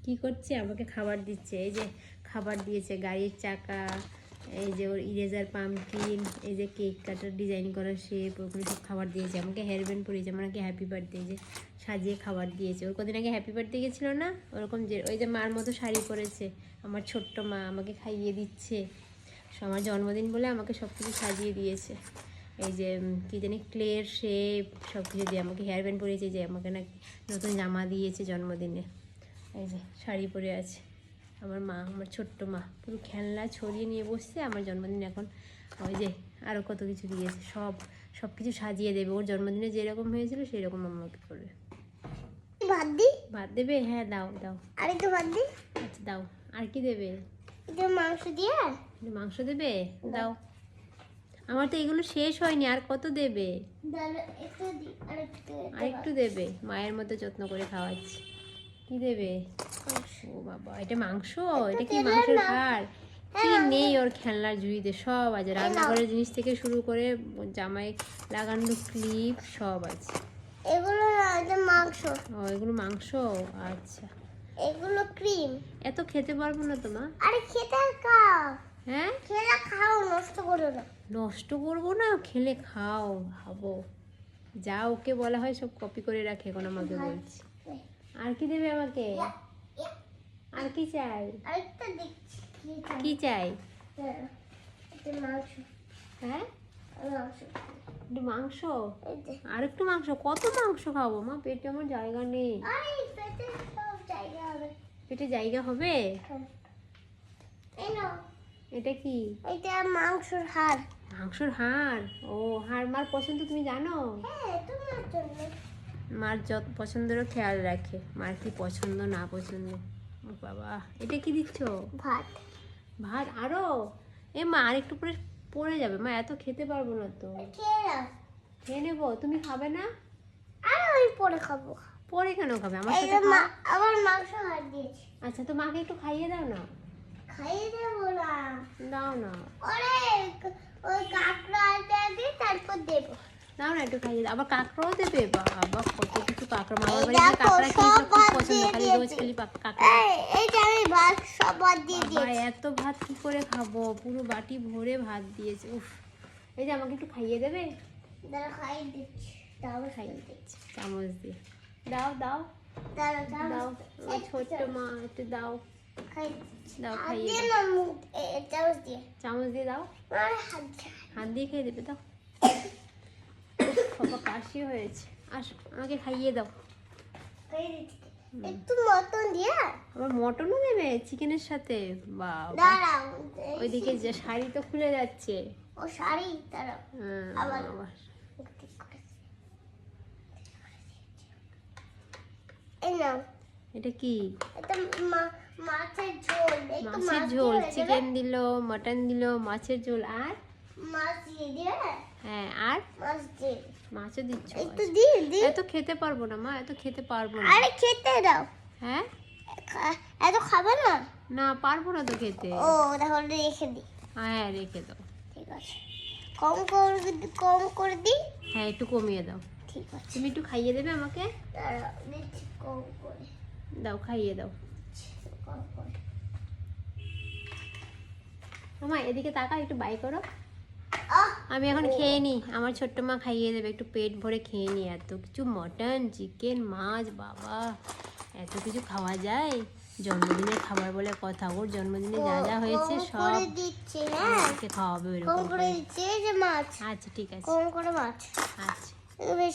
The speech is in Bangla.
কি করছে? আমাকে খাবার দিচ্ছে। এই যে খাবার দিয়েছে, গাড়ির চাকা, এই যে ওর ইরেজার পাম্পকিন, এই যে কেক কাটার ডিজাইন করা শেপ, ওগুলো সব খাবার দিয়েছে। আমাকে হেয়ার ব্যান্ড পরিয়েছে, আমাকে হ্যাপি বার্থডে যে সাজিয়ে খাবার দিয়েছে। ওর কদিন আগে হ্যাপি বার্থডে গেছিলো না, ওরকম যে ওই যে মার মতো শাড়ি পরেছে আমার ছোট্ট মা, আমাকে খাইয়ে দিচ্ছে। আমার জন্মদিন বলে আমাকে সব কিছু সাজিয়ে দিয়েছে। এই যে কী জানি ক্লের শেপ সব কিছু দিয়ে আমাকে হেয়ার ব্যান্ড পরিয়েছে, যে আমাকে নাকি নতুন জামা দিয়েছে জন্মদিনে। এই যে শাড়ি পরে আছে আমার মা, আমার ছোট্ট মা, পুরো খেলনা ছড়িয়ে নিয়ে বসছে। আমার জন্মদিন এখন ওই যে আরও কত কিছু দিয়েছে, সব কিছু সাজিয়ে দেবে। ওর জন্মদিনে যেরকম হয়েছিল সেই রকম আমাকে করবে। ভাত দি, ভাত দেবে? হ্যাঁ দাও দাও। আর একটু ভাত দি। আচ্ছা দাও। আর কি দেবে? একটু মাংস দিয়ে। মাংস দেবে? দাও। আমার তো এগুলো শেষ হয়নি, আর কত দেবে? একটু দি, আর একটু দেবে। মায়ের মতো যত্ন করে খাওয়াচ্ছি। কি দেবে? ও বাবা, এটা মাংস? এটা কি মাংসের হাড়? কি নেই ওর খেলনার ঝুড়িতে? সব আছে, রান্নাঘরের জিনিস থেকে শুরু করে জামায় লাগানো ক্লিপ সব আছে। এগুলো মাংস। ও এগুলো মাংস? আচ্ছা। এগুলো ক্রিম। এত খেতে পারবো না তো মা। আরে খেতে খাও। হ্যাঁ খেলে খাও, নষ্ট করো না। নষ্ট করবো না, খেলে খাও ভাবো। যা ওকে বলা হয় সব কপি করে রাখে, এখন আমাকে বলছি। আর কি দেবে আমাকে? আর কি চাই? আরেকটা দেখছি কি চাই? এটা মাংস। হ্যাঁ মাংস। একটু মাংস। এই যে আর একটু মাংস? কত মাংস খাবো মা? পেটে আমার জায়গা নেই। আরে পেটে সব জায়গা হবে। পেটে জায়গা হবে? এই নাও। এটা কি? এটা মাংসের হাড়। মাংসর হাড়? ও হাড় মার পছন্দ তুমি জানো? হ্যাঁ, তোমার জন্য। মার যত পছন্দেরও খেয়াল রাখে, মার কি পছন্দ না পছন্দ। ও বাবা, এটা কি দিচ্ছ? ভাত। ভাত আরো? এ মা আর একটু পরে পড়ে যাবে মা, এত খেতে পারবো না তো। খেয়ে নাও। খেয়ে নেবো, তুমি খাবে না? আর ওই পরে খাবো। পরে কেন খাবে? আমার এই সাথে যে খাও। আবার মাংস হাড় দিয়েছি। আচ্ছা তো মাকে একটু খাইয়ে দাও না। খাইয়ে দেবো না। দাও না। ওরে ওই কাঁকড়াটা দিয়ে তারপর দেবো। দাও না একটু খাইয়ে দাও। আবার কাঁকড়াও দেবে? বাবা কত কিছু কাঁকড়া, মামার এই বাড়ি দেখো, কাঁকড়া খেয়ে সব খুব ভাত পছন্দ, দিয়ে খালি রোজ দিয়েছি। খালি কাঁকড়া। এই যে আমি ভাত সব ভাত দিয়ে বাবা, দিয়েছি। এত ভাত কি করে খাবো? পুরো বাটি ভরে ভাত দিয়েছে। উফ, এই যে আমাকে একটু খাইয়ে দেবে? দাঁড়া খাইয়ে দিচ্ছি। দাও খাইয়ে দিচ্ছি চামচ দিয়ে। দাও দাও দাঁড়া দাও। দাও। আমার ছোট্ট মা, একটু দাও। খাই দাও হাত খাইয়ে দিয়ে দাও। না, মুখ চামচ দিয়ে। চামচ দিয়ে দাও। আরে হাত দিয়ে। হাত দিয়ে খেয়ে দেবে, দাও। বাবা কাশি হয়েছে, আস আমাকে খাইয়ে দাও। খাইয়ে দিচ্ছি। একটু মটন দিয়ে। আবার মটনও দেবে চিকেনের সাথে? বাবা, দাঁড়াও। ওইদিকে যে শাড়ি তো খুলে যাচ্ছে। ও শাড়ি, দাঁড়াও। আবার। আবার ঠিক করে। এই নাও। এটা কি? এটা মাছের ঝোল। একটু মাছের মাছ ঝোল, দিয়ে চিকেন দিলো, মটন দিলো, মাছের ঝোল, আর মাছ দিয়ে দিয়ে। হ্যাঁ আর মাছ দিয়ে। মাছও দিচ্ছ? একটু আচ্ছা। দি দি। এত খেতে পারবো না মা, এত খেতে পারবো না। আরে খেতে দাও। হ্যাঁ এত খাবে না? না পারবো না তো খেতে। ও তাহলে রেখে দি। হ্যাঁ রেখে দাও। ঠিক আছে। কম করে দি। হ্যাঁ একটু কমিয়ে দাও। ঠিক আছে। তুমি একটু খাইয়ে দেবে আমাকে? দাঁড়াও, দিচ্ছি কম করে। দাও খাইয়ে দাও। কম করে। মামা এদিকে তাকা, একটু বাই করো। আহ, আমি এখন খেয়ে নি, আমার ছোট্ট মা খাইয়ে দেবে, একটু পেট ভরে খেয়ে নি। এত কিছু মটন, চিকেন, মাছ, বাবা এত কিছু খাওয়া যায়? জন্মদিনের খাবার বলে কথা, ওর জন্মদিনে যা যা হয়েছে কম সব করে দিচ্ছি। হ্যাঁ, আমাকে খাওয়াবে কম ওরকম করে করে। দিচ্ছি। এই যে মাছ। আচ্ছা ঠিক আছে। কম করে মাছ। আচ্ছা। বেশি